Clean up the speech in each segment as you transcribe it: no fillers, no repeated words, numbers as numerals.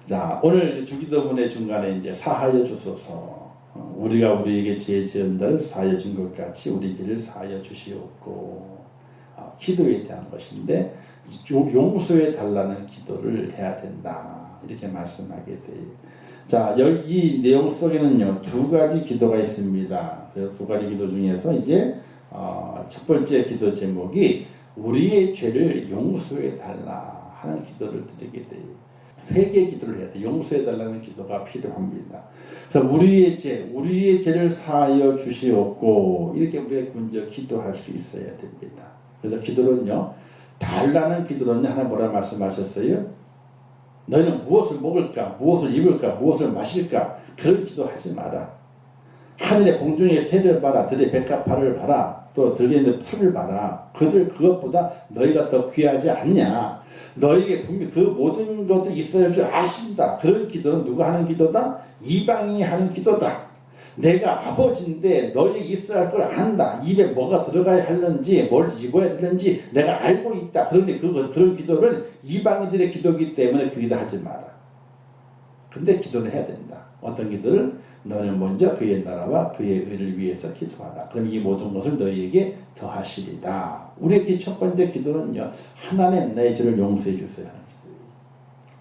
자, 오늘 주기도문의 중간에 이제 사하여 주소서. 우리가 우리에게 죄 지은 자를 사하여 준 것 같이 우리 죄를 사하여 주시옵고. 기도에 대한 것인데 용서해 달라는 기도를 해야 된다. 이렇게 말씀하게 돼요. 자, 이 내용 속에는요, 두 가지 기도가 있습니다. 그래서 두 가지 기도 중에서 이제 첫 번째 기도 제목이 우리의 죄를 용서해 달라 하는 기도를 드리게 돼요. 회개 기도를 해야 돼. 용서해 달라는 기도가 필요합니다. 그래서 우리의 죄를 사하여 주시옵고 이렇게 우리가 먼저 기도할 수 있어야 됩니다. 그래서 기도는요, 달라는 기도는요, 하나 뭐라 말씀하셨어요? 너희는 무엇을 먹을까, 무엇을 입을까, 무엇을 마실까, 그런 기도하지 마라. 하늘의 공중의 새를 봐라, 들의 백합화를 봐라, 또 들에 있는 풀을 봐라. 그것보다 너희가 더 귀하지 않냐. 너희에게 분명히 그 모든 것들이 있어야 할 줄 아신다. 그런 기도는 누가 하는 기도다? 이방인이 하는 기도다. 내가 아버지인데 너희에게 있어야 할 걸 안다. 입에 뭐가 들어가야 하는지, 뭘 입어야 되는지 내가 알고 있다. 그런데 그런 기도를 이방인들의 기도이기 때문에 그 기도 하지 마라. 근데 기도는 해야 된다. 어떤 기도를? 너는 먼저 그의 나라와 그의 의를 위해서 기도하라. 그럼 이 모든 것을 너희에게 더하시리라. 우리의 첫 번째 기도는요, 하나님 나의 죄를 용서해 주세요 하는 기도예요.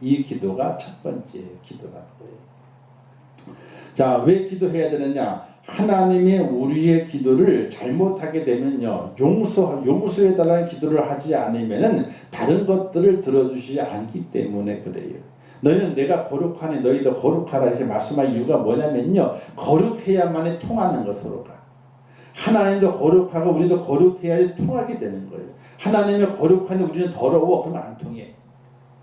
이 기도가 첫 번째 기도라고요. 자, 왜 기도해야 되느냐? 하나님이 우리의 기도를 잘못하게 되면요, 용서해달라는 기도를 하지 않으면은 다른 것들을 들어주시지 않기 때문에 그래요. 너희는 내가 거룩하니 너희도 거룩하라 이렇게 말씀할 이유가 뭐냐면요, 거룩해야만이 통하는 거 서로가. 하나님도 거룩하고 우리도 거룩해야지 통하게 되는 거예요. 하나님이 거룩하니 우리는 더러워 그러면 안 통해.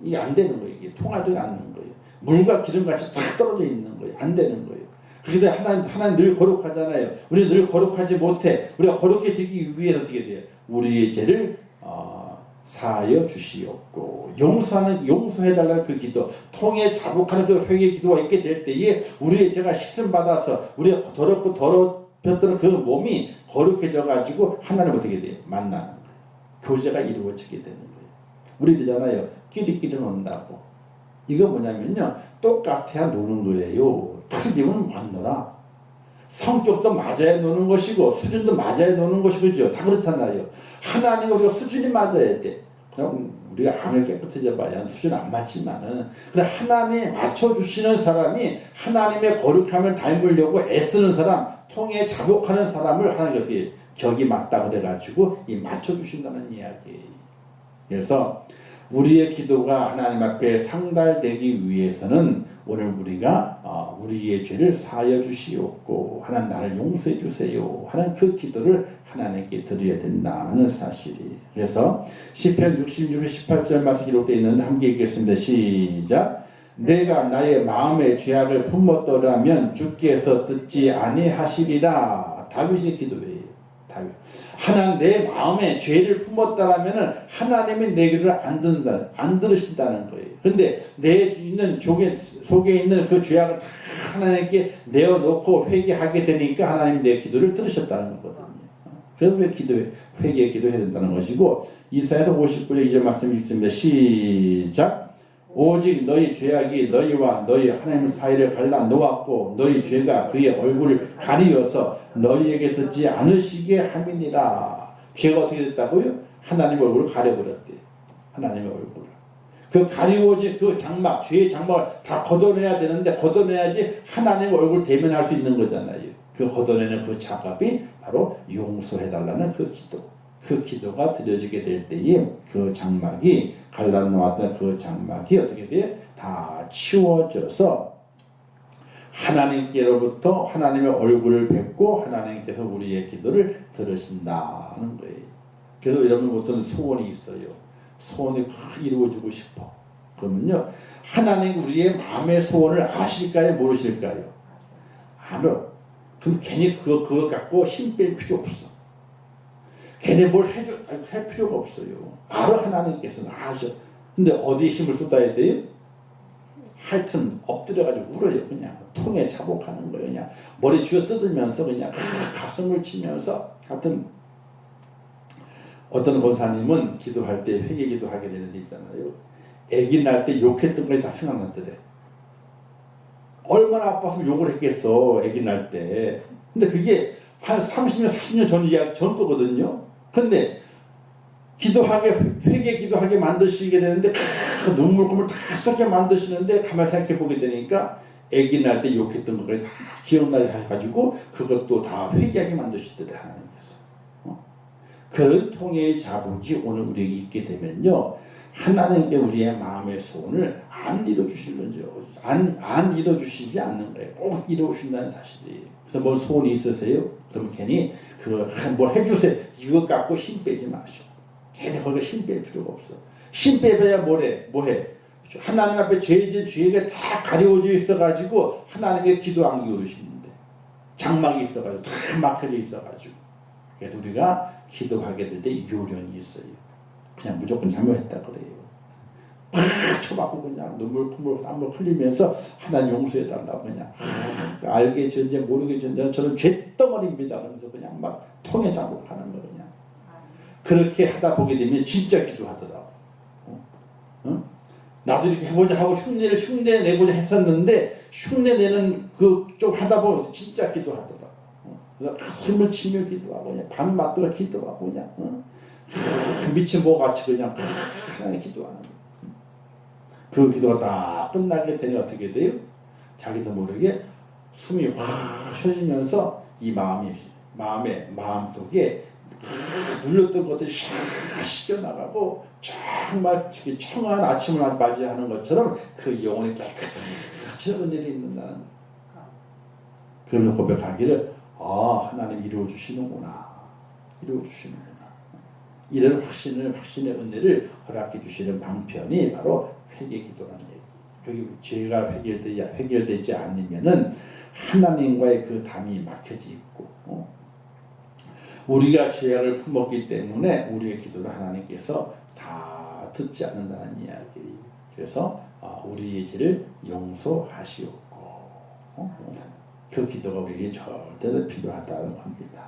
이게 안 되는 거예요. 이게 통하지 않는 거예요. 물과 기름같이 딱 떨어져 있는 거예요. 안 되는 거예요. 그런데 하나님 늘 거룩하잖아요. 우리는 늘 거룩하지 못해. 우리가 거룩해지기 위해서 어떻게 돼요? 우리의 죄를 사하여 주시옵고 용서해달라는 그 기도, 통해 자복하는 그 회개 기도가 있게 될 때에 우리의 죄가 씻음 받아서 우리가 더럽고 더럽혔던 그 몸이 거룩해져 가지고 하나님 어떻게 돼요? 만나는 거예요. 교제가 이루어지게 되는 거예요. 우리 그러잖아요. 끼리끼리 논다고. 이거 뭐냐면요, 똑같아야 노는 거예요. 틀리면 안 놀아. 성격도 맞아야 노는 것이고 수준도 맞아야 노는 것이죠. 다 그렇잖아요. 하나님과 우리가 수준이 맞아야 돼. 그럼 우리가 아무리 깨끗해져 봐야 수준 안 맞지만은, 그래 하나님이 맞춰주시는 사람이 하나님의 거룩함을 닮으려고 애쓰는 사람, 통해 자복하는 사람을 하나님이 어떻게 격이 맞다 그래가지고 이 맞춰주신다는 이야기예요. 그래서 우리의 기도가 하나님 앞에 상달되기 위해서는 오늘 우리가 우리의 죄를 사하여 주시옵고 하나님 나를 용서해 주세요 하는 그 기도를 하나님께 드려야 된다는 사실이. 그래서 시편 66, 18절 말씀 기록되어 있는데 함께 읽겠습니다. 시작. 내가 나의 마음의 죄악을 품었더라면 주께서 듣지 아니하시리라. 다윗의 기도예요. 다윗. 하나님 내 마음에 죄를 품었다라면은 하나님이 내 기도를 안 들으신다는 거예요. 그런데 내 속에 있는 그 죄악을 다 하나님께 내어놓고 회개하게 되니까 하나님이 내 기도를 들으셨다는 거거든요. 그래서 왜 회개 기도해야 된다는 것이고, 이사야서 59장 2절 말씀 읽습니다. 시작. 오직 너희 죄악이 너희와 너희 하나님 사이를 갈라 놓았고 너희 죄가 그의 얼굴을 가리어서 너희에게 듣지 않으시게 함이니라. 죄가 어떻게 됐다고요? 하나님의 얼굴을 가려버렸대요. 하나님의 얼굴을. 그 가리워진 그 장막, 죄의 장막을 다 걷어내야 되는데 걷어내야지 하나님의 얼굴을 대면할 수 있는 거잖아요. 그 걷어내는 그 작업이 바로 용서해달라는 그 기도. 그 기도가 드려지게 될 때에 그 장막이 갈라놓았던 그 장막이 어떻게 돼요? 다 치워져서 하나님께로부터 하나님의 얼굴을 뵙고 하나님께서 우리의 기도를 들으신다는 거예요. 그래서 여러분 어떤 소원이 있어요. 소원이 이루어지고 싶어. 그러면요, 하나님 우리의 마음의 소원을 아실까요? 모르실까요? 알아. 그럼 괜히 그거 갖고 힘 뺄 필요 없어. 걔네 뭘 할 필요가 없어요. 알아. 하나님께서는 아셔. 근데 어디에 힘을 쏟아야 돼요? 하여튼 엎드려가지고 울어요. 그냥 통에 자복하는 거예요. 그냥 머리 쥐어 뜯으면서 그냥 가슴을 치면서. 하여튼 어떤 권사님은 기도할 때 회개 기도하게 되는 데 있잖아요. 애기 날 때 욕했던 것이 다 생각나더래. 얼마나 아파서 욕을 했겠어, 아기 낳을 때. 근데 그게 한 30년, 40년 전 거거든요. 근데 회개 기도하게 만드시게 되는데, 그 눈물금을 다 쏟게 만드시는데, 가만히 생각해 보게 되니까, 아기 낳을 때 욕했던 것까지 다 기억나게 해가지고, 그것도 다 회개하게 만드시더래, 하나님께서. 그런 통해의 자복이 오늘 우리에게 있게 되면요, 하나님께 우리의 마음의 소원을 안 이뤄주실런지요. 안 이뤄주시지 않는 거예요. 꼭 이루어주신다는 사실이에요. 그래서 뭘 소원이 있으세요? 그러면 괜히 뭘 해주세요. 이것 갖고 힘 빼지 마시오. 괜히 거기에 힘 뺄 필요가 없어. 힘 빼봐야 뭐해? 하나님 앞에 죄진 죄가 다 가려워져 있어가지고 하나님께 기도 안 기울이시는데, 장막이 있어가지고 다 막혀져 있어가지고. 그래서 우리가 기도하게 될 때 요령이 있어요. 그냥 무조건 잘못했다 그래요. 팍 쳐맞고 그냥 눈물 땀을 흘리면서 하나님 용서해달라고 그냥 알게 전제 모르게 전제 저는 죄덩어리입니다 그러면서 그냥 막 통에 자복하는 거 그냥. 그렇게 하다 보게 되면 진짜 기도하더라고. 나도 이렇게 해보자 하고 흉내 내고자 했었는데 흉내 내는 그 좀 하다 보면 진짜 기도하더라고. 그래서 가슴을 치며 기도하고 그냥 밤 맞도록 기도하고 그냥 미친 모 같이 그냥 하나님 기도하는 거예요. 그 기도가 다 끝나게 되니 어떻게 돼요? 자기도 모르게 숨이 확 쉬어지면서 이 마음속에 눌렸던 것들이 샥 씻겨나가고 정말 청아한 아침을 맞이하는 것처럼 그 영혼이 깨끗이 은혜를 있는다는, 그러면서 고백하기를 하나님 이루어주시는구나. 이런 확신의 은혜를 허락해 주시는 방편이 바로 회개 기도라는 얘기. 거기 죄가 해결되지 않으면은 하나님과의 그 담이 막혀져 있고, 우리가 죄악을 품었기 때문에 우리의 기도를 하나님께서 다 듣지 않는다는 이야기. 그래서 우리의 죄를 용서하시옵고, 그 기도가 우리에게 절대로 필요하다는 겁니다.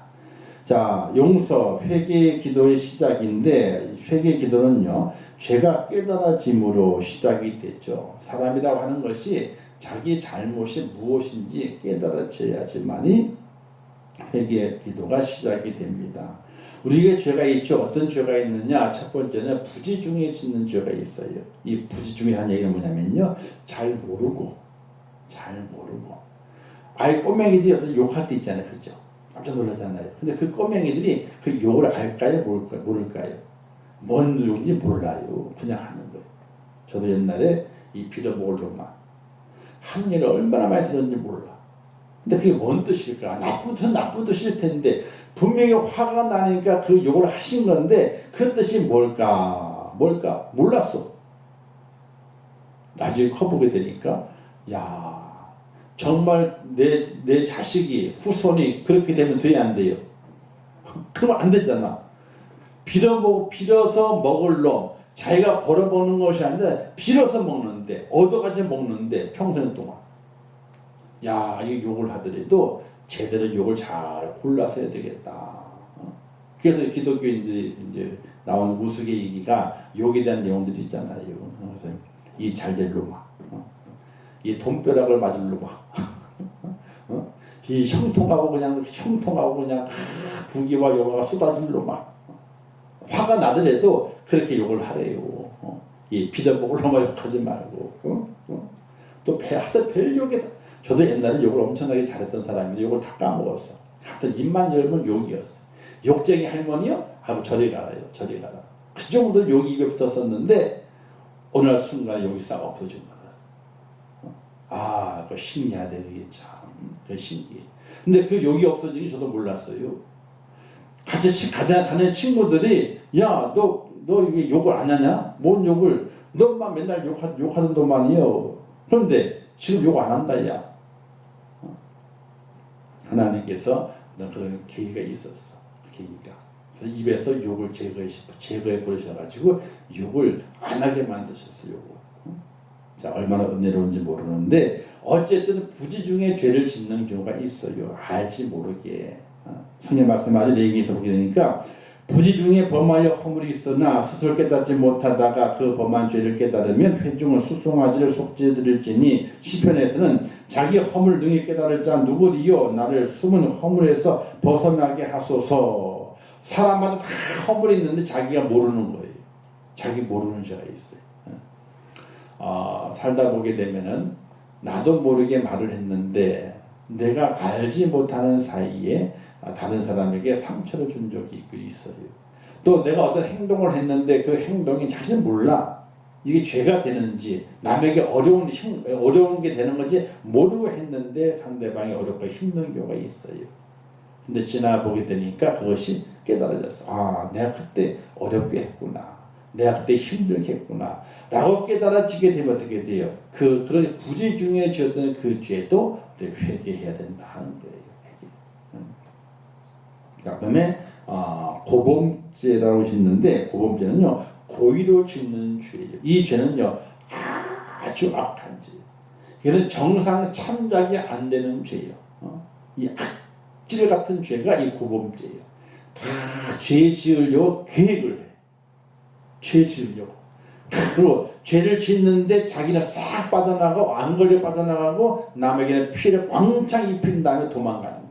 자, 용서, 회개의 기도의 시작인데, 회개 기도는요, 죄가 깨달아짐으로 시작이 됐죠. 사람이라고 하는 것이 자기 잘못이 무엇인지 깨달아져야지만이 회개의 기도가 시작이 됩니다. 우리에게 죄가 있죠. 어떤 죄가 있느냐? 첫 번째는 부지 중에 짓는 죄가 있어요. 이 부지 중에 한 얘기는 뭐냐면요, 잘 모르고. 아이 꼬맹이들이 어떤 욕할 때 있잖아요. 그죠? 깜짝 놀라잖아요. 근데 그 꼬맹이들이 그 욕을 알까요? 모를까요? 뭔 욕인지 몰라요. 그냥 하는 거예요. 저도 옛날에 이 빌어먹을 놈만 하는 얘기를 얼마나 많이 들었는지 몰라. 근데 그게 뭔 뜻일까? 나쁜 뜻일 텐데 분명히 화가 나니까 그 욕을 하신 건데 그 뜻이 뭘까? 몰랐어. 나중에 커보게 되니까 정말 내 자식이 후손이 그렇게 되면 돼야 안 돼요? 그러면 안 되잖아. 빌어서 먹을 놈, 자기가 벌어먹는 것이 아니라 빌어서 먹는데, 얻어가지고 먹는데 평생 동안. 이 욕을 하더라도 제대로 욕을 잘 골라서 해야 되겠다. 그래서 기독교인들이 이제 나온 우스갯얘기가 욕에 대한 내용들이 있잖아요. 그래서 이 잘될 놈아, 이 돈벼락을 맞을 놈아, 이 형통하고 그냥 부귀와 영화가 쏟아질 놈아. 화가 나더라도 그렇게 욕을 하래요. 이 빌어먹을 놈아 욕하지 말고. 또 하여튼 별 욕이 다. 저도 옛날에 욕을 엄청나게 잘했던 사람인데 욕을 다 까먹었어. 하여튼 입만 열면 욕이었어. 욕쟁이 할머니요? 하고 저리 가라. 그 정도 욕이 입에 붙었었는데 어느 날 순간 욕이 싹 없어진 거였어. 그거 신기하대. 그게 참. 그게 신기해. 근데 그 욕이 없어지기 저도 몰랐어요. 같이 가는 친구들이 너 이게 욕을 안 하냐? 뭔 욕을? 너만 맨날 욕하던 놈만이요. 그런데 지금 욕 안 한다, 야. 하나님께서 그런 계기가 있었어. 그래서 입에서 욕을 제거해 버리셔가지고 욕을 안 하게 만드셨어요. 자, 얼마나 은혜로운지 모르는데 어쨌든 부지 중에 죄를 짓는 경우가 있어요. 알지 모르게. 성경 말씀 아주 얘기해서 보게 되니까 부지 중에 범하여 허물이 있으나 스스로 깨닫지 못하다가 그 범한 죄를 깨달으면 회중을 수송아지를 속죄드릴지니 시편에서는 자기 허물 등에 깨달을 자 누구리요 나를 숨은 허물에서 벗어나게 하소서. 사람마다 다 허물이 있는데 자기가 모르는 거예요. 자기 모르는 죄가 있어요. 살다 보게 되면은 나도 모르게 말을 했는데 내가 알지 못하는 사이에 다른 사람에게 상처를 준 적이 있어요. 또 내가 어떤 행동을 했는데 그 행동이 자신은 몰라. 이게 죄가 되는지 남에게 어려운 게 되는 건지 모르고 했는데 상대방이 어렵고 힘든 경우가 있어요. 근데 지나보게 되니까 그것이 깨달아졌어. 아, 내가 그때 어렵게 했구나. 내가 그때 힘들게 했구나. 라고 깨달아지게 되면 어떻게 돼요? 그런 부지 중에 지었던 그 죄도 회개해야 된다 하는 거예요. 그 다음에 고범죄라고 짓는데 고범죄는요 고의로 짓는 죄예요. 이 죄는요 아주 악한 죄. 이거는 정상 참작이 안 되는 죄예요. 이 악질 같은 죄가 이 고범죄예요. 다 죄 지으려고 계획을 해. 죄 지으려고. 그리고 죄를 짓는데 자기는 싹 빠져나가고 안 걸려 빠져나가고 남에게는 피해를 왕창 입힌 다음에 도망가는 거예요.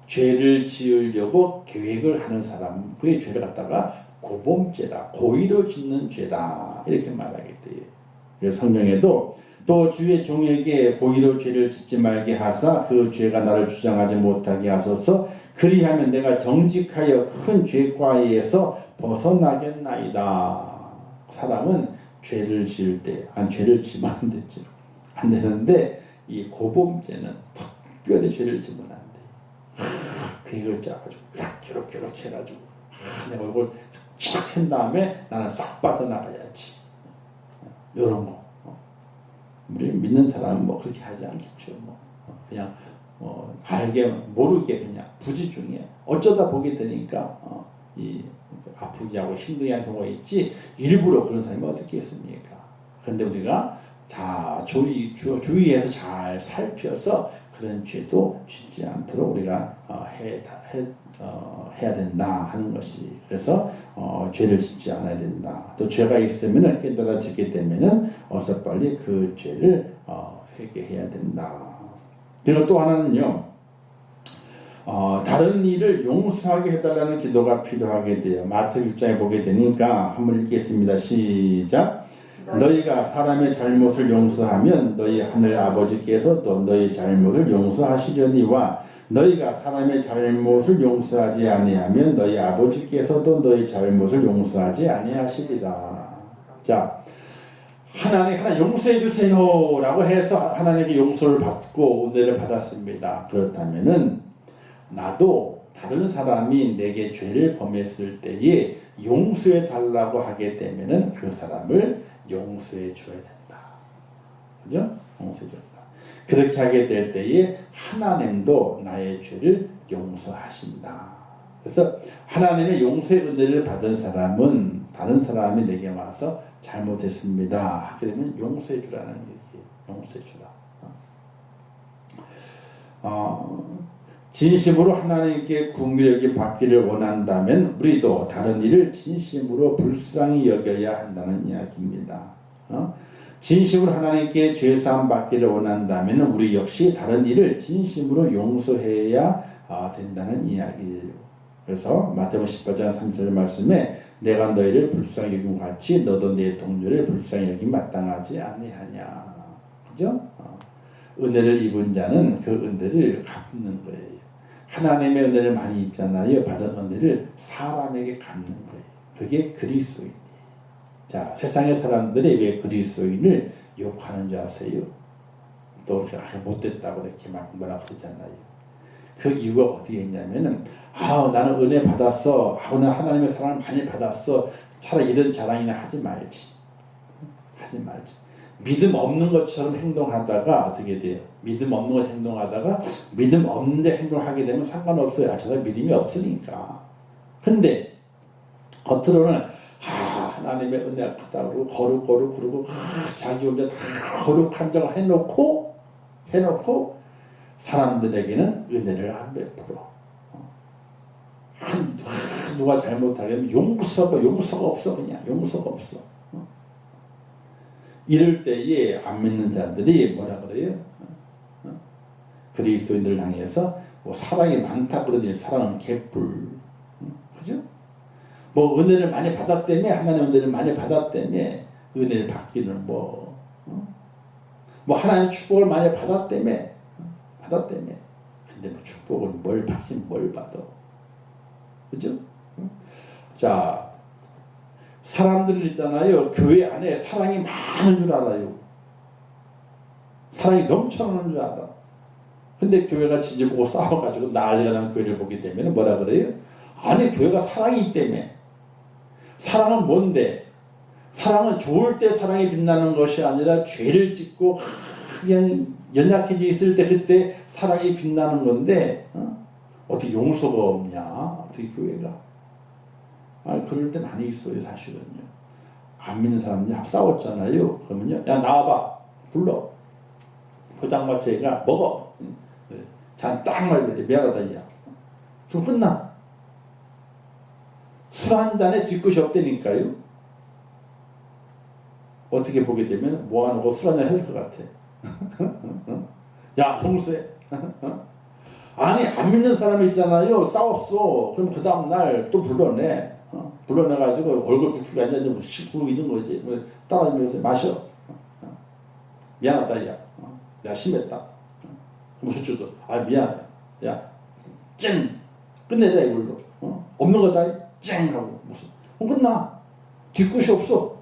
죄를 지으려고 계획을 하는 사람, 그의 죄를 갖다가 고범죄라, 고의로 짓는 죄라 이렇게 말하게 돼요. 그래서 성경에도 또 주의 종에게 고의로 죄를 짓지 말게 하사 그 죄가 나를 주장하지 못하게 하소서. 그리하면 내가 정직하여 큰 죄과에서 벗어나겠나이다. 사람은 죄를 지을 때, 죄를 지면 안 되죠. 안 되는데 이 고범죄는 특별히 죄를 지면 안 돼. 계획을 짜가지고 이렇게 해가지고 내가 이걸 쫙 한 다음에 나는 싹 빠져나가야지. 이런 거. 우리 믿는 사람은 뭐 그렇게 하지 않겠죠. 그냥 알게 모르게 그냥 부지 중에 어쩌다 보게 되니까 이 아프게 하고 힘들게 하는 경우가 있지 일부러 그런 사람이 어떻게 있습니까? 그런데 우리가 주의해서 잘 살펴서 그런 죄도 짓지 않도록 우리가 해야 된다 하는 것이. 그래서 죄를 짓지 않아야 된다. 또 죄가 있으면 깨달아지게 되면은 어서 빨리 그 죄를 회개해야 된다. 그리고 또 하나는요. 다른 일을 용서하게 해달라는 기도가 필요하게 돼요. 마태 1장에 보게 되니까 한번 읽겠습니다. 시작. 너희가 사람의 잘못을 용서하면 너희 하늘 아버지께서도 너희 잘못을 용서하시려니와 너희가 사람의 잘못을 용서하지 아니하면 너희 아버지께서도 너희 잘못을 용서하지 아니하시리라. 자, 하나님 하나 용서해 주세요 라고 해서 하나님께 용서를 받고 은혜를 받았습니다. 그렇다면은 나도 다른 사람이 내게 죄를 범했을 때에 용서해 달라고 하게 되면은 그 사람을 용서해 줘야 된다. 그죠? 용서해 줬다. 그렇게 하게 될 때에 하나님도 나의 죄를 용서하신다. 그래서 하나님의 용서의 은혜를 받은 사람은 다른 사람이 내게 와서 잘못했습니다 하게 되면 용서해 주라는 얘기예요. 용서해 주라. 진심으로 하나님께 궁휼히 받기를 원한다면 우리도 다른 일을 진심으로 불쌍히 여겨야 한다는 이야기입니다. 진심으로 하나님께 죄사함 받기를 원한다면 우리 역시 다른 일을 진심으로 용서해야 된다는 이야기예요. 그래서 마태복음 18장 3절 말씀에 내가 너희를 불쌍히 여긴 것 같이 너도 내 동료를 불쌍히 여긴 마땅하지 아니하냐. 그죠? 은혜를 입은 자는 그 은혜를 갚는 거예요. 하나님의 은혜를 많이 입잖아요. 받은 은혜를 사람에게 갚는 거예요. 그게 그리스도인이에요. 자, 세상의 사람들이 왜 그리스도인을 욕하는 줄 아세요? 또 이렇게 못됐다고 이렇게 막 뭐라 그러잖아요. 그 이유가 어디에 있냐면은 나는 은혜 받았어. 나 하나님의 사랑을 많이 받았어. 차라리 이런 자랑이나 하지 말지. 믿음 없는 것처럼 행동하다가 어떻게 돼요? 믿음 없는 것 행동하다가 믿음 없는 데 행동하게 되면 상관없어요. 저 사람 믿음이 없으니까. 근데 겉으로는 하나님의 은혜가 크다고 거룩 그러고 자기 혼자 다 거룩한 점을 해놓고 사람들에게는 은혜를 안 베풀어. 누가 잘못하면 용서가 없어. 그냥 용서가 없어. 이럴 때에 안 믿는 자들이 뭐라 그래요? 그리스도인들 향해서 뭐 사랑이 많다 그러더니 사랑은 개뿔. 그죠? 뭐 은혜를 많이 받았다며, 하나님 은혜를 많이 받았다며, 은혜를 받기는 뭐 하나님 축복을 많이 받았다며. 근데 뭐 축복을 뭘 받긴 뭘 받아. 그죠? 자, 사람들 있잖아요. 교회 안에 사랑이 많은 줄 알아요. 사랑이 넘쳐나는 줄 알아. 근데 교회가 지지고 싸워가지고 난리가 난 교회를 보게 되면 뭐라 그래요? 아니, 교회가 사랑이 있다며. 사랑은 뭔데? 사랑은 좋을 때 사랑이 빛나는 것이 아니라 죄를 짓고 그냥 연약해져 있을 때 그때 사랑이 빛나는 건데, 어떻게 용서가 없냐? 어떻게 교회가? 그럴 때 많이 있어요, 사실은요. 안 믿는 사람들이 싸웠잖아요. 그러면요, 야, 나와봐. 불러. 포장마차에가 먹어. 잔 딱 말려. 미안하다, 야. 그럼 끝나. 술 한 잔에 뒤끝이 없다니까요. 어떻게 보게 되면 뭐하는 술 한 잔 해줄 것 같아. 야, 홍수해. 아니, 안 믿는 사람이 있잖아요. 싸웠어. 그럼 그 다음날 또 불러내. 불러내가지고 얼굴 붓기가 아니라 좀 씻고 있는 거지. 따라주면서 마셔. 미안하다, 야. 야, 심했다. 그럼 저쪽도, 미안해. 야, 쨍! 끝내자, 이걸로. 없는 거다, 쨍! 하고. 무슨. 끝나. 뒤끝이 없어.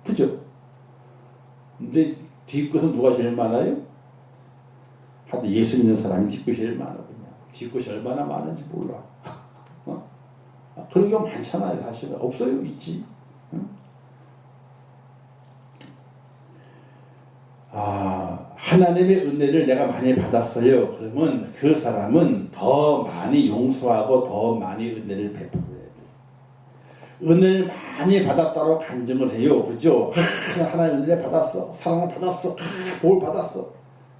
그죠? 근데 뒤끝은 누가 제일 많아요? 하여튼 예수 믿는 사람이 뒤끝이 제일 많아. 그냥. 뒤끝이 얼마나 많은지 몰라. 그런 경우 많잖아요. 사실은. 없어요? 있지. 하나님의 은혜를 내가 많이 받았어요. 그러면 그 사람은 더 많이 용서하고 더 많이 은혜를 베풀어야 돼요. 은혜를 많이 받았다고 간증을 해요. 그죠? 하나님 은혜를 받았어. 사랑을 받았어. 복을 받았어.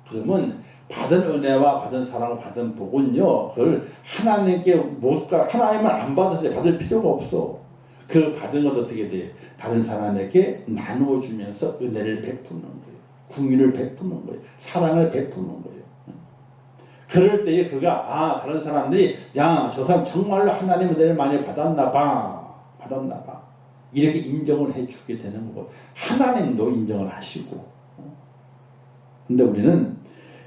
그러면 받은 은혜와 받은 사랑을 받은 복은요, 그걸 하나님께 하나님을 안 받아서 받을 필요가 없어. 그 받은 것 어떻게 돼? 다른 사람에게 나누어 주면서 은혜를 베푸는 거예요. 궁유를 베푸는 거예요. 사랑을 베푸는 거예요. 그럴 때에 그가 다른 사람들이 야, 저 사람 정말로 하나님 은혜를 많이 받았나 봐. 이렇게 인정을 해주게 되는 거고 하나님도 인정을 하시고. 근데 우리는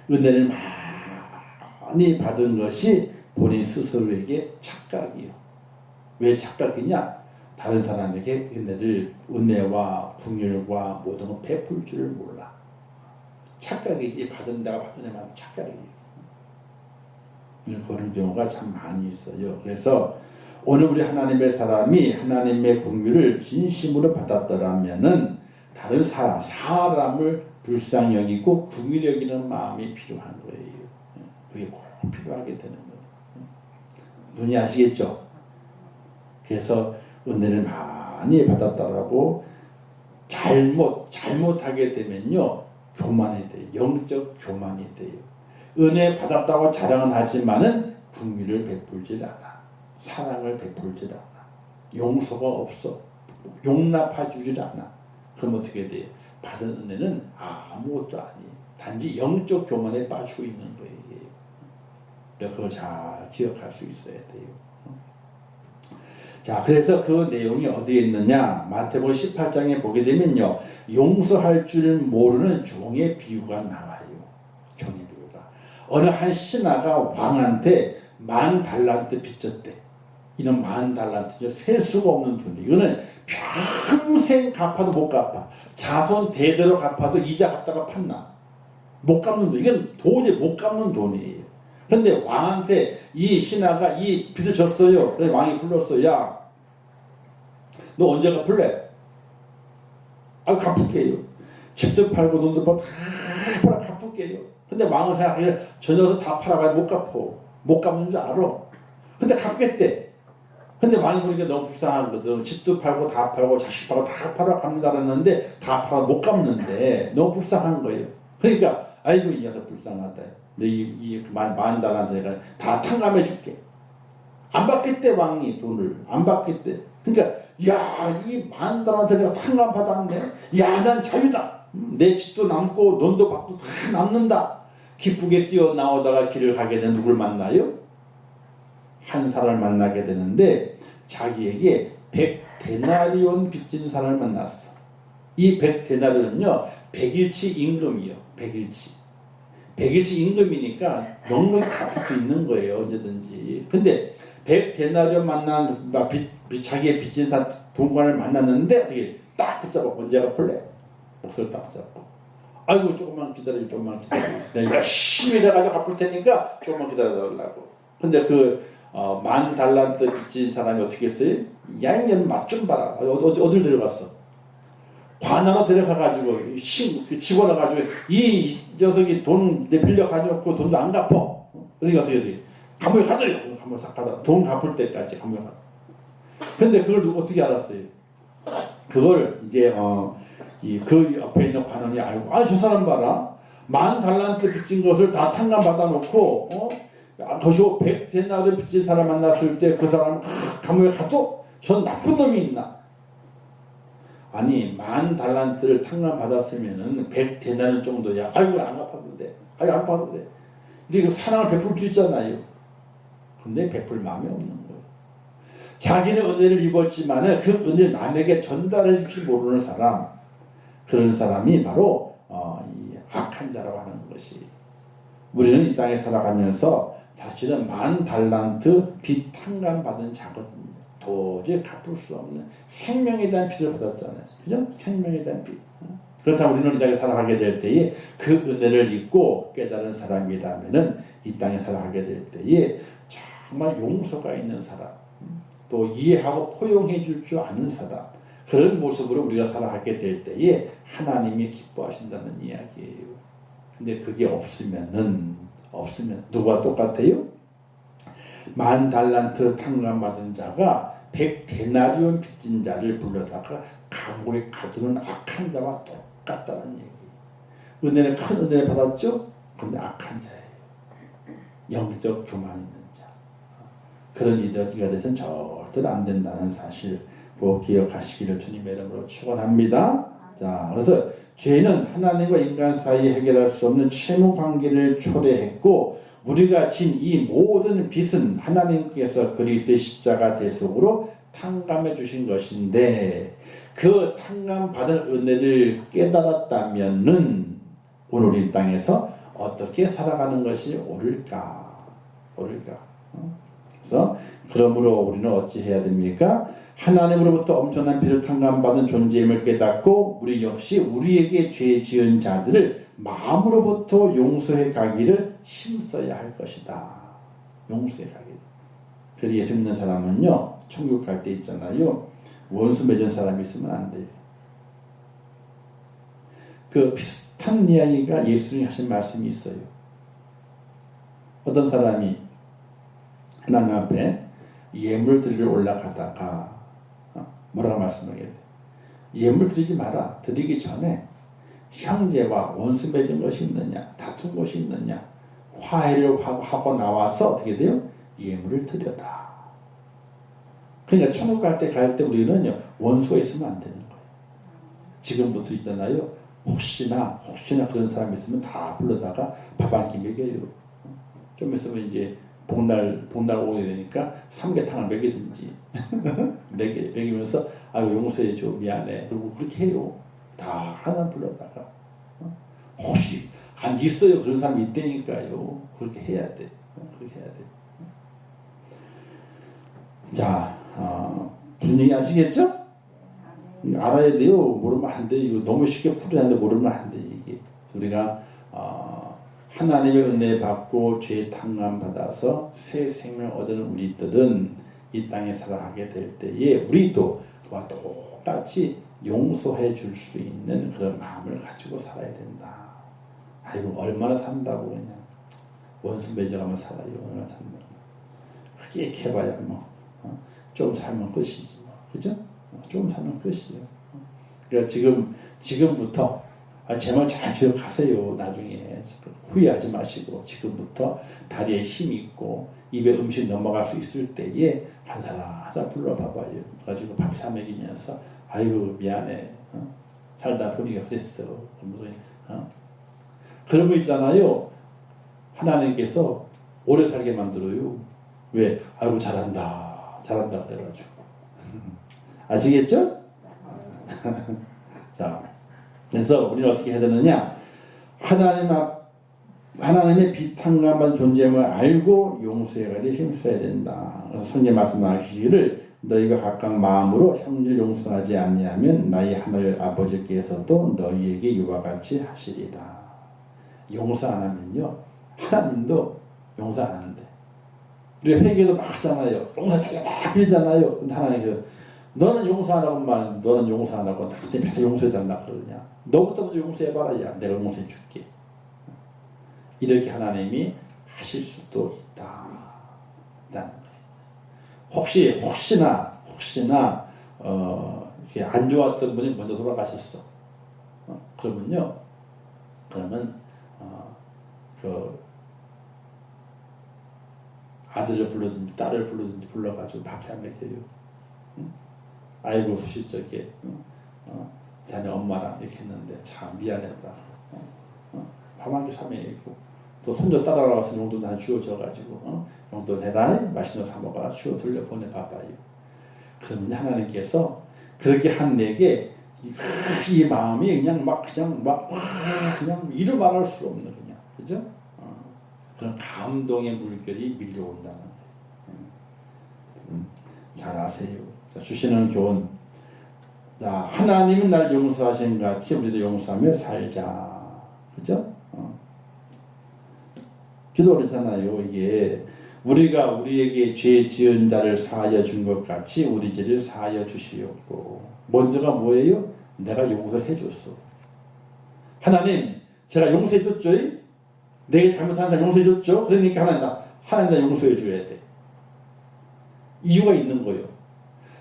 은혜를 많이 받은 것이 본인 스스로에게 착각이요. 왜 착각이냐? 다른 사람에게 은혜와 긍휼과 모든 걸 베풀 줄을 몰라. 착각이지. 받은 데가 받은 데만 착각이에요. 그런 경우가 참 많이 있어요. 그래서 오늘 우리 하나님의 사람이 하나님의 긍휼을 진심으로 받았더라면은 다른 사람을 불쌍히 여기고 긍휼히 여기는 마음이 필요한 거예요. 그게 꼭 필요하게 되는 거예요. 눈이 아시겠죠? 그래서 은혜를 많이 받았다라고 잘못하게 되면요, 교만이 돼요. 영적 교만이 돼요. 은혜 받았다고 자랑은 하지만은 긍휼을 베풀질 않아. 사랑을 베풀질 않아. 용서가 없어. 용납해 주질 않아. 그럼 어떻게 돼요? 받은 은혜는 아무것도 아니에요. 단지 영적 교만에 빠지고 있는 거예요. 그걸 잘 기억할 수 있어야 돼요. 자, 그래서 그 내용이 어디에 있느냐? 마태복음 18장에 보게 되면요, 용서할 줄 모르는 종의 비유가 나와요. 종의 비유가. 어느 한 신하가 왕한테 10,000달란트 빚졌대. 이는 10,000달란트죠. 셀 수가 없는 돈이. 이거는 평생 갚아도 못 갚아. 자손 대대로 갚아도 이자 갚다가 판나. 못 갚는 돈. 이건 도저히 못 갚는 돈이에요. 근데 왕한테 이 신하가 이 빚을 졌어요. 그래서 왕이 불렀어. 야, 너 언제 갚을래? 갚을게요. 집도 팔고 돈도 팔고 다 팔아 갚을게요. 근데 왕은 생각하기를 저 녀석 다 팔아가지고 못 갚어. 못 갚는 줄 알아. 근데 갚겠대. 근데 왕이 보니까 너무 불쌍하거든. 집도 팔고 다 팔고 자식 팔고 다 팔아 갚는다 그랬는데 다 팔아 못 갚는데 너무 불쌍한 거예요. 그러니까 아이고 이 녀석 불쌍하다. 이 10,000달란트 내가 다 탕감해 줄게. 안 받겠대. 왕이 돈을 안 받겠대. 그러니까 야, 이 만달한테 내가 탕감 받았네. 야, 난 자유다. 내 집도 남고 논도 밭도 다 남는다. 기쁘게 뛰어나오다가 길을 가게 되는 누굴 만나요? 한 사람을 만나게 되는데 자기에게 100데나리온 빚진 사람을 만났어. 이 100데나리온은요 100일치 임금이요. 100일치 임금이니까 넉넉히 갚을 수 있는 거예요. 언제든지. 근데 100데나리온 만난 자기의 빚진 사람 동관을 만났는데 어떻게 딱 붙잡아. 언제 갚을래? 목소리 딱 잡고. 아이고 조금만 기다려. 조금만 기다려. 내가 열심히 해가지고 갚을 테니까 조금만 기다려달라고. 근데 그 10,000달란트 빚진 사람이 어떻게 했어요? 야, 이년 맛 좀 봐라. 어딜 데려갔어? 관하로 데려가가지고 집어넣어가지고 이 녀석이 돈 빌려 가져놓고 돈도 안 갚어. 그러니까 어떻게 돼? 감옥에 가둬요. 감옥에 싹 가다. 돈 갚을 때까지 감옥에 가둬. 근데 그걸 어떻게 알았어요? 그걸 이제 그 옆에 있는 관원이 알고, 아, 저 사람 봐라. 10,000달란트 빚진 것을 다 탕감 받아놓고 거시고 100데나리온 빚진 사람 만났을 때 그 사람 감옥에 가둬? 전 나쁜 놈이 있나? 아니 10,000달란트를 탕감 받았으면은 100데나리온 정도야. 아이고 안 갚아도 돼. 아이고 안 갚아도 돼. 이제 사랑을 베풀 수 있잖아요. 근데 베풀 마음이 없는 거예요. 자기는 은혜를 입었지만은 그 은혜를 남에게 전달해 줄지 모르는 사람, 그런 사람이 바로 이 악한 자라고 하는 것이. 우리는 이 땅에 살아가면서 사실은 10,000달란트 빚 탕감 받은 자거든요. 도저히 갚을 수 없는 생명에 대한 빚을 받았잖아요. 그죠? 생명에 대한 빚. 그렇다면 우리는 이 땅에 살아가게 될 때에 그 은혜를 잊고 깨달은 사람이라면은 이 땅에 살아가게 될 때에 정말 용서가 있는 사람, 또 이해하고 포용해 줄 줄 아는 사람, 그런 모습으로 우리가 살아가게 될 때에 하나님이 기뻐하신다는 이야기예요. 근데 그게 없으면 누가 똑같아요? 10,000달란트 탕감 받은 자가 100데나리온 빚진 자를 불러다가 감옥에 가두는 악한 자와 똑같다는 얘기예요. 은혜는 큰 은혜를 받았죠? 근데 악한 자예요. 영적 교만 있는 자. 그런 이들이 돼서는 절대로 안 된다는 사실 꼭 기억하시기를 주님의 이름으로 축원합니다. 자, 그래서 죄는 하나님과 인간 사이에 해결할 수 없는 채무 관계를 초래했고, 우리가 진 이 모든 빚은 하나님께서 그리스도의 십자가 대속으로 탕감해 주신 것인데, 그 탕감 받은 은혜를 깨달았다면은 오늘 이 땅에서 어떻게 살아가는 것이 옳을까? 그래서 그러므로 우리는 어찌 해야 됩니까? 하나님으로부터 엄청난 빚을 탕감받은 존재임을 깨닫고 우리 역시 우리에게 죄 지은 자들을 마음으로부터 용서해 가기를 힘써야 할 것이다. 용서해 가기를. 그래서 예수 믿는 사람은요, 천국 갈 때 있잖아요, 원수 맺은 사람이 있으면 안 돼요. 그 비슷한 이야기가 예수님이 하신 말씀이 있어요. 어떤 사람이 하나님 앞에 예물 드리러 올라가다가 뭐라고 말씀하게 돼? 예물 드리지 마라. 드리기 전에 형제와 원수 맺은 것이 있느냐, 다툰 것이 있느냐, 화해를 하고 나와서 어떻게 돼요? 예물을 드려라. 그러니까 천국 갈 때 우리는요, 원수가 있으면 안 되는 거예요. 지금부터 있잖아요, 혹시나 그런 사람이 있으면 다 불러다가 밥 한 끼 먹여요. 좀 있으면 이제 복날 오게 되니까 삼계탕을 먹이든지 먹이면서 아유 용서해줘, 미안해, 그리고 그렇게 해요. 다 하나 불러다가 혹시 안 있어요, 그런 사람이 있다니까요. 그렇게 해야 돼. 자, 무슨 얘기 아시겠죠? 알아야 돼요. 모르면 안 돼. 이거 너무 쉽게 풀어야하는데 모르면 안 돼. 이게 우리가 하나님의 은혜 받고 죄 탕감 받아서 새 생명 얻은 우리들은 이 땅에 살아가게 될 때에 우리도 그와 똑같이 용서해 줄 수 있는 그런 마음을 가지고 살아야 된다. 아이고 얼마나 산다고 그냥 원수 맺어가면 살아요. 얼마나 산다고. 그렇게 해봐야 좀 살면 끝이지. 그죠? 좀 살면 끝이에요. 그러니까 지금부터 제 말 잘 기억하세요. 나중에 후회하지 마시고 지금부터 다리에 힘이 있고 입에 음식 넘어갈 수 있을 때에 한 사람 하나 불러봐봐요. 가지고 밥 사 먹이면서 아이고 미안해. 살다 보니까 그랬어. 그런 거 있잖아요. 하나님께서 오래 살게 만들어요. 왜? 아이고 잘한다 그래가지고. 아시겠죠? 자, 그래서 우리는 어떻게 해야 되느냐? 하나님의 비탄감한 존재임을 알고 용서해가지고 힘써야 된다. 그래서 성경 말씀하시기를 너희가 각각 마음으로 형제를 용서하지 않냐면 나의 하늘 아버지께서도 너희에게 이와 같이 하시리라. 용서 안 하면요 하나님도 용서 안 하는데 우리가 회개도 막 하잖아요. 용서 되게 막 빌잖아요. 근데 하나님께서 너는 용서 안 하고만 너는 용서 안 하고 나한테 맨날 용서해 달라 그러냐. 너부터 먼저 용서해봐라. 야 내가 용서해 줄게. 이렇게 하나님이 하실 수도 있다. 혹시나 이렇게 안 좋았던 분이 먼저 돌아가셨어. 그러면 그 아들을 불러든지 딸을 불러든지 불러가지고 밥 사 먹여요. 아이고 소시적에 자네 엄마랑 이렇게 했는데 참 미안했다. 밥 한 개 사 먹이고 또 손자 따라와서 용돈 다 주어져가지고 용돈 해라 맛있는 거 사 먹어라 주어 돌려보내봐봐요. 그러면 하나님께서 그렇게 한 내게 이 마음이 그냥 이루 말할 수 없는 그냥 그죠? 그런 감동의 물결이 밀려온다는 거예요. 잘 아세요. 자, 주시는 교훈. 자, 하나님은 날 용서하신 같이 우리도 용서하며 살자. 그죠? 기도 그렇잖아요. 이게 우리가 우리에게 죄 지은 자를 사하여 준 것 같이 우리 죄를 사하여 주시옵고. 먼저가 뭐예요? 내가 용서해 줬어. 하나님, 제가 용서해 줬죠? 내게 잘못한 사 용서해 줬죠? 그러니까 하나님 나 용서해 줘야 돼. 이유가 있는 거예요.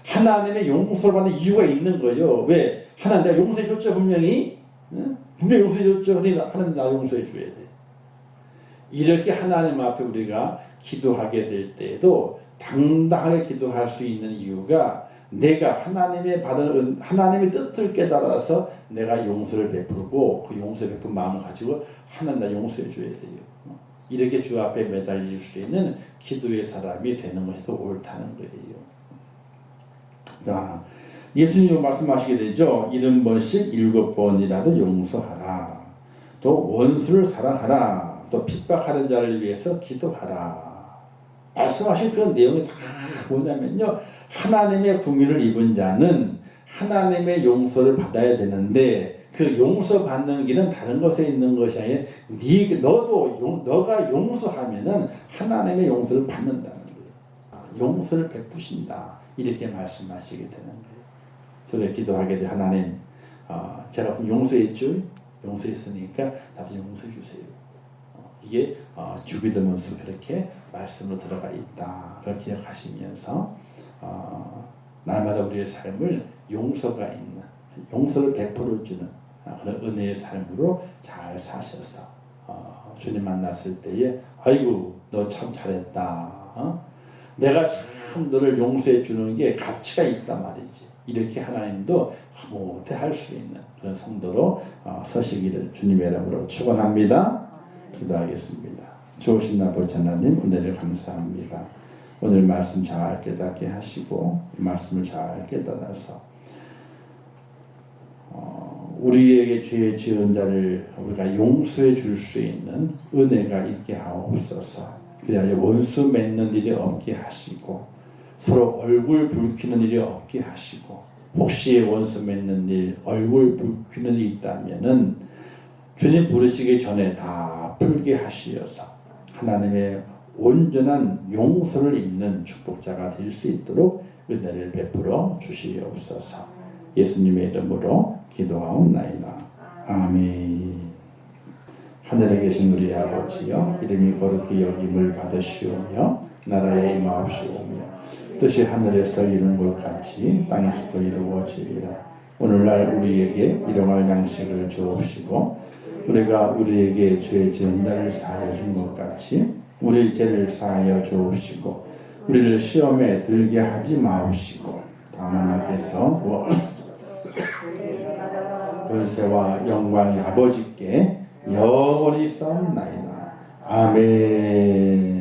하나님의 용서를 받는 이유가 있는 거예요. 왜? 하나님 내가 용서해 줬죠? 분명히 용서해 줬죠? 그러니까 하나님 나 용서해 줘야 돼. 이렇게 하나님 앞에 우리가 기도하게 될 때에도 당당하게 기도할 수 있는 이유가 내가 하나님의 뜻을 깨달아서 내가 용서를 베풀고 그 용서 베푼 마음을 가지고 하나님 나 용서해 줘야 돼요. 이렇게 주 앞에 매달릴 수 있는 기도의 사람이 되는 것이 더 옳다는 거예요. 자, 예수님이 말씀하시게 되죠. 70번씩 7번이라도 용서하라. 또 원수를 사랑하라. 또 핍박하는 자를 위해서 기도하라. 말씀하신 그런 내용이 다 뭐냐면요. 하나님의 긍휼을 입은 자는 하나님의 용서를 받아야 되는데 그 용서받는 길은 다른 것에 있는 것이 아니라 너가 용서하면은 하나님의 용서를 받는다는 거예요. 용서를 베푸신다. 이렇게 말씀하시게 되는 거예요. 그래서 기도하게 돼 하나님, 제가 용서했죠? 용서했으니까 나도 용서해 주세요. 이게 주기도문서 그렇게 말씀으로 들어가 있다. 그걸 기억하시면서 날마다 우리의 삶을 용서가 있는, 용서를 베풀어 주는 그런 은혜의 삶으로 잘 사셔서 주님 만났을 때에 아이고 너 참 잘했다. 내가 참 너를 용서해 주는 게 가치가 있단 말이지. 이렇게 하나님도 못해 할 수 있는 그런 성도로 서시기를 주님의 이름으로 축원합니다. 기도하겠습니다. 좋으신 아버지 하나님 은혜를 감사합니다. 오늘 말씀 잘 깨닫게 하시고 말씀을 잘 깨달아서 우리에게 죄 지은 자를 우리가 용서해 줄 수 있는 은혜가 있게 하옵소서. 그래야 원수 맺는 일이 없게 하시고 서로 얼굴 붉히는 일이 없게 하시고 혹시 원수 맺는 일, 얼굴 붉히는 일이 있다면은 주님 부르시기 전에 다 풀게 하시어서 하나님의 온전한 용서를 입는 축복자가 될 수 있도록 은혜를 베풀어 주시옵소서. 예수님의 이름으로 기도하옵나이다. 아멘. 하늘에 계신 우리 아버지여, 이름이 거룩히 여김을 받으시오며 나라에 임하옵시오며 뜻이 하늘에서 이룬 것 같이 땅에서도 이루어지리라. 오늘날 우리에게 일용할 양식을 주옵시고 우리가 우리에게 죄 지은 자를 사하여 준 것 같이 우리 죄를 사하여 주옵시고 우리를 시험에 들게 하지 마옵시고 다만 앞에서 권세와 영광이 아버지께 영원히 쌓옵나이다. 아멘.